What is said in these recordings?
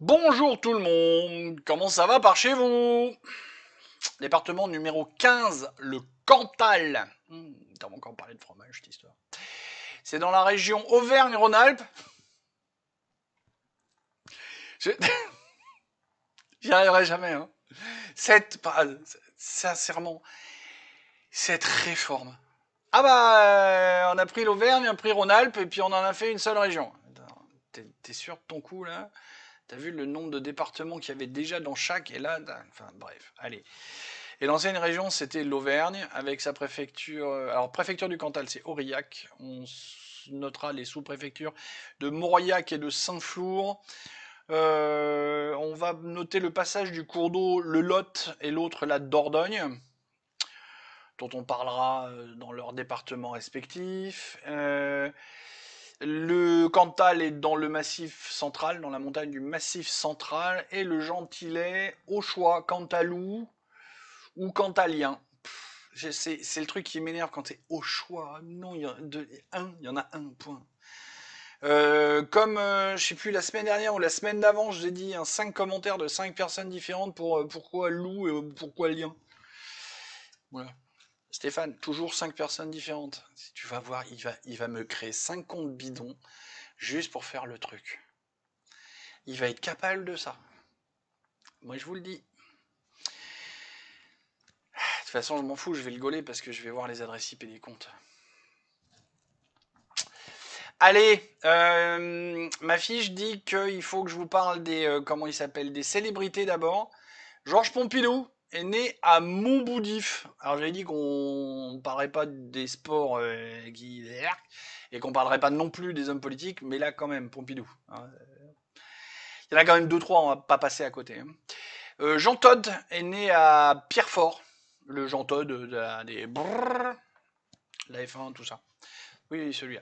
Bonjour tout le monde, comment ça va par chez vous? Département numéro 15, le Cantal. T'as encore parlé de fromage cette histoire. C'est dans la région Auvergne-Rhône-Alpes. Je- J'y arriverai jamais. Hein. Sincèrement, cette réforme. Ah bah, on a pris l'Auvergne, on a pris Rhône-Alpes et puis on en a fait une seule région. T'es sûr de ton coup là? T'as vu le nombre de départements qu'il y avait déjà dans chaque et là, enfin bref, allez. Et l'ancienne région, c'était l'Auvergne, avec sa préfecture. Alors, préfecture du Cantal, c'est Aurillac. On notera les sous-préfectures de Mauriac et de Saint-Flour. On va noter le passage du cours d'eau, le Lot, et l'autre, la Dordogne, dont on parlera dans leurs départements respectifs. Le Cantal est dans le massif central, dans la montagne du massif central, et le Gentillet, au choix, Cantalou ou Cantalien. C'est le truc qui m'énerve quand c'est au choix. Non, il y en a un, point. Comme, je sais plus, la semaine dernière ou la semaine d'avant, je vous ai dit 5 commentaires de 5 personnes différentes pour pourquoi loup et pourquoi lien. Voilà. Stéphane, toujours 5 personnes différentes. Si tu vas voir, il va me créer 5 comptes bidons juste pour faire le truc. Il va être capable de ça. Moi, je vous le dis. De toute façon, je m'en fous, je vais le gauler parce que je vais voir les adresses IP des comptes. Allez, ma fiche dit qu'il faut que je vous parle des comment il s'appelle, des célébrités d'abord. Georges Pompidou est né à Montboudif. Alors j'avais dit qu'on ne parlerait pas des sports et qu'on parlerait pas non plus des hommes politiques, mais là quand même Pompidou. Hein. Il y en a quand même deux trois, on va pas passer à côté. Hein. Jean Todt est né à Pierrefort, le Jean Todt des brrr, la F1, tout ça. Oui, celui-là.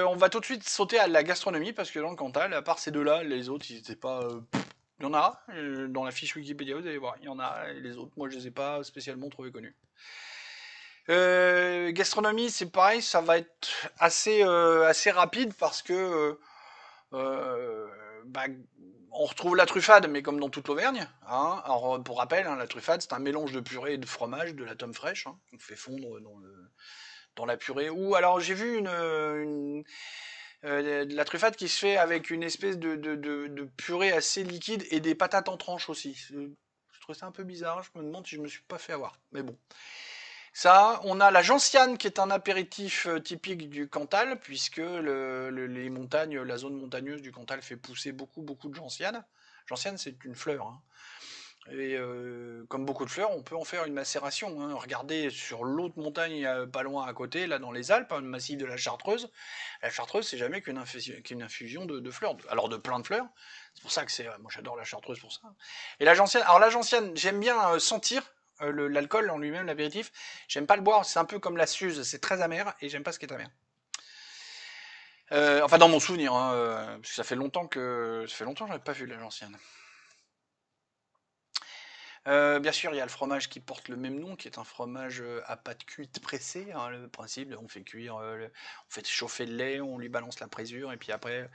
On va tout de suite sauter à la gastronomie parce que dans le Cantal, à part ces deux-là, les autres, ils n'étaient pas. Il y en a dans la fiche Wikipédia, vous allez voir, il y en a. Et les autres, moi, je les ai pas spécialement trouvés connus. Gastronomie, c'est pareil, ça va être assez rapide parce que euh, bah, on retrouve la truffade, mais comme dans toute l'Auvergne. Hein. Alors, pour rappel, hein, la truffade, c'est un mélange de purée et de fromage, de la tome fraîche, hein, qu'on fait fondre dans la purée. Ou alors j'ai vu de la truffade qui se fait avec une espèce de purée assez liquide et des patates en tranches aussi. Je trouve ça un peu bizarre, je me demande si je me suis pas fait avoir. Mais bon. Ça, on a la gentiane qui est un apéritif typique du Cantal, puisque les montagnes, la zone montagneuse du Cantal fait pousser beaucoup, beaucoup de gentiane. Gentiane, c'est une fleur. Hein. Et comme beaucoup de fleurs, on peut en faire une macération. Hein. Regardez sur l'autre montagne pas loin à côté, là dans les Alpes, hein, le massif de la Chartreuse. La Chartreuse, c'est jamais qu'une infusion de fleurs. Alors de plein de fleurs. C'est pour ça que c'est. Moi j'adore la Chartreuse pour ça. Et la gentiane, alors la gentiane, j'aime bien sentir l'alcool en lui-même, l'apéritif. J'aime pas le boire, c'est un peu comme la Suze, c'est très amer et j'aime pas ce qui est amer. Enfin dans mon souvenir, hein, parce que ça fait longtemps que j'avais pas vu la gentiane. Bien sûr, il y a le fromage qui porte le même nom, qui est un fromage à pâte cuite pressée. Hein, le principe, on fait cuire, on fait chauffer le lait, on lui balance la présure, et puis après,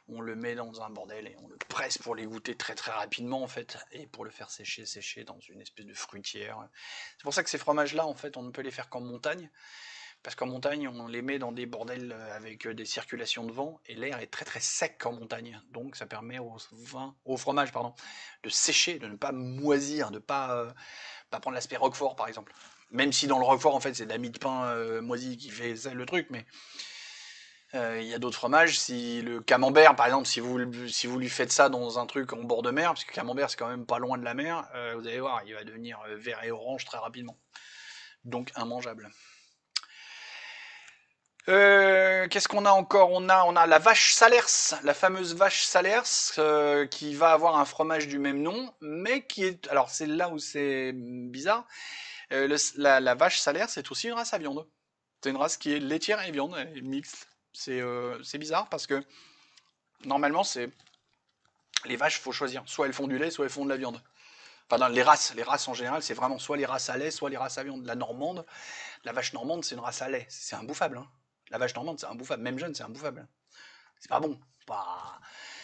on le met dans un bordel et on le presse pour l'égoutter très très rapidement en fait, et pour le faire sécher dans une espèce de fruitière. C'est pour ça que ces fromages-là, en fait, on ne peut les faire qu'en montagne. Parce qu'en montagne, on les met dans des bordels avec des circulations de vent et l'air est très très sec en montagne. Donc ça permet au fromage pardon, de sécher, de ne pas moisir, de ne pas prendre l'aspect roquefort par exemple. Même si dans le roquefort en fait c'est de la mie de pain moisi qui fait ça, le truc, mais il y a d'autres fromages. Si le camembert par exemple, si vous lui faites ça dans un truc en bord de mer, parce que le camembert c'est quand même pas loin de la mer, vous allez voir, il va devenir vert et orange très rapidement. Donc immangeable. Qu'est-ce qu'on a encore? On a la vache Salers, la fameuse vache Salers, qui va avoir un fromage du même nom, mais qui est... Alors c'est là où c'est bizarre. La vache Salers, c'est aussi une race à viande. C'est une race qui est laitière et viande, elle est mixte. C'est bizarre parce que normalement, les vaches, faut choisir. Soit elles font du lait, soit elles font de la viande. Enfin, dans les races en général, c'est vraiment soit les races à lait, soit les races à viande. La normande, la vache normande, c'est une race à lait. C'est imbouffable. Hein. La vache normande, c'est imbouffable. Même jeune, c'est imbouffable. C'est pas bon.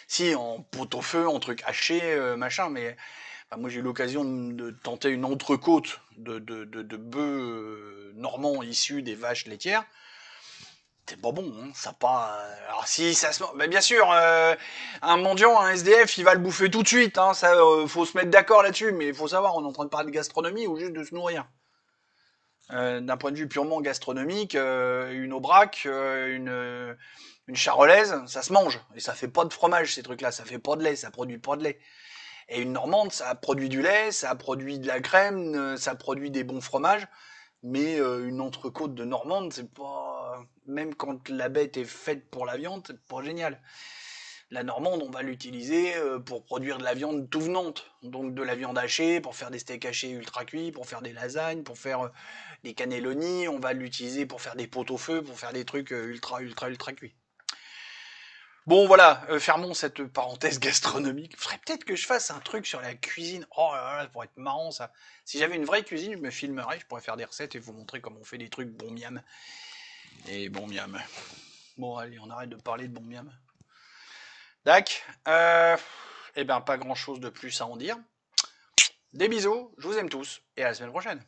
Si, en pot-au-feu, en truc haché, machin, mais moi j'ai eu l'occasion de tenter une entrecôte de bœuf normand issu des vaches laitières. C'est pas bon, hein, ça pas. Alors si ça se, mais bien sûr, un mendiant, un SDF, il va le bouffer tout de suite. Hein, ça, faut se mettre d'accord là-dessus. Mais il faut savoir, on est en train de parler de gastronomie ou juste de se nourrir. D'un point de vue purement gastronomique, une aubrac, une charolaise, ça se mange et ça fait pas de fromage ces trucs-là. Ça fait pas de lait, ça produit pas de lait. Et une normande, ça produit du lait, ça produit de la crème, ça produit des bons fromages. Mais une entrecôte de normande, c'est pas, même quand la bête est faite pour la viande, c'est pas génial. La normande, on va l'utiliser pour produire de la viande tout venante, donc de la viande hachée, pour faire des steaks hachés ultra cuits, pour faire des lasagnes, pour faire des cannelloni, on va l'utiliser pour faire des pot-au-feu, pour faire des trucs ultra cuits. Bon voilà, fermons cette parenthèse gastronomique. Il faudrait peut-être que je fasse un truc sur la cuisine. Oh là là, ça pourrait être marrant ça. Si j'avais une vraie cuisine, je me filmerais, je pourrais faire des recettes et vous montrer comment on fait des trucs bon miam. Et bon miam. Bon allez, on arrête de parler de bon miam. Dac. Eh ben pas grand chose de plus à en dire. Des bisous, je vous aime tous, et à la semaine prochaine.